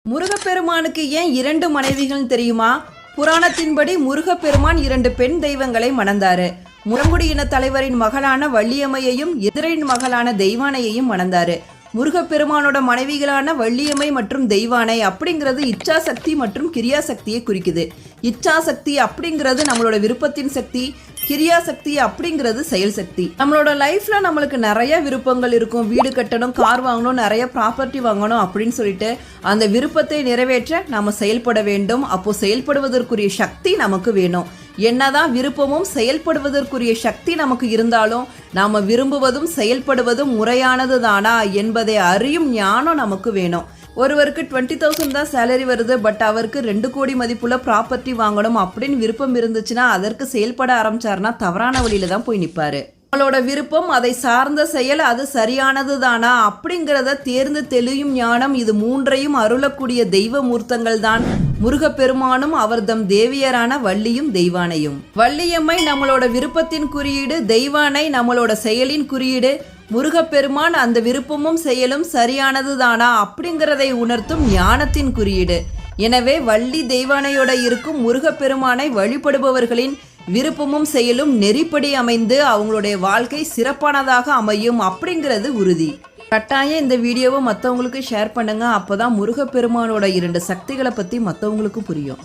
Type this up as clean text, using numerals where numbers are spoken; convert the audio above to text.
முருகப்பெருமானுக்கு ஏன் 2 மனைவிகள் தெரியுமா? புராணத்தின்படி முருகப்பெருமான் 2 பெண் தெய்வங்களை மணந்தாரு. முரங்குடி இன தலைவரின் மகளான வள்ளியம்மையையும் எதிரின் மகளான தெய்வானையையும் மணந்தாரு. முருகப்பெருமானோட மனைவிகளான வள்ளியம்மை மற்றும் தெய்வானை அப்படிங்கிறது இச்சாசக்தி மற்றும் கிரியாசக்தியை குறிக்குது. இச்சாசக்தி அப்படிங்கிறது நம்மளோட விருப்பத்தின் சக்தி, கிரியாசக்தி அப்படிங்கிறது செயல் சக்தி. நம்மளோட லைஃப்ல நம்மளுக்கு நிறைய விருப்பங்கள் இருக்கும். வீடு கட்டணும், கார் வாங்கணும், நிறைய ப்ராப்பர்ட்டி வாங்கணும் அப்படின்னு சொல்லிட்டு அந்த விருப்பத்தை நிறைவேற்ற நாம செயல்பட வேண்டும். அப்போ செயல்படுவதற்குரிய சக்தி நமக்கு வேணும். என்னதான் விருப்பமும் செயல்படுவதற்குரிய சக்தி நமக்கு இருந்தாலும் நாம விரும்புவதும் செயல்படுவதும் முறையானது தானா என்பதை அறியும் ஞானம் நமக்கு வேணும். ஒருவருக்கு 20,000 தான் சேலரி வருது, பட் அவருக்கு 2 கோடி மதிப்புள்ள ப்ராப்பர்ட்டி வாங்கணும் அப்படின்னு விருப்பம் இருந்துச்சுன்னா அதற்கு செயல்பட ஆரம்பிச்சாருன்னா தவறான வழியில தான் போய் நிற்பாரு. நம்மளோட விருப்பம், அதை சார்ந்த செயல், அது சரியானது தானா அப்படிங்கிறத தேர்ந்து தெளியும் ஞானம், இது 3ஐயும் அருளக்கூடிய தெய்வ மூர்த்தங்கள் தான் முருகப்பெருமானும் அவர்தம் தேவியரான வள்ளியும் தெய்வானையும். வள்ளியம்மை நம்மளோட விருப்பத்தின் குறியீடு, தெய்வானை நம்மளோட செயலின் குறியீடு. முருகப்பெருமான் அந்த விருப்பமும் செயலும் சரியானது தானா அப்படிங்கிறதை உணர்த்தும் ஞானத்தின் குறியீடு. எனவே வள்ளி தெய்வானையோட இருக்கும் முருகப்பெருமானை வழிபடுபவர்களின் விருப்பமும் செயலும் நெறிப்படி அமைந்து அவங்களுடைய வாழ்க்கை சிறப்பானதாக அமையும் அப்படிங்கிறது உறுதி. கட்டாயம் இந்த வீடியோவை மற்றவங்களுக்கு ஷேர் பண்ணுங்க. அப்போதான் முருகப்பெருமானோட 2 சக்திகளை பற்றி மற்றவங்களுக்கும் புரியும்.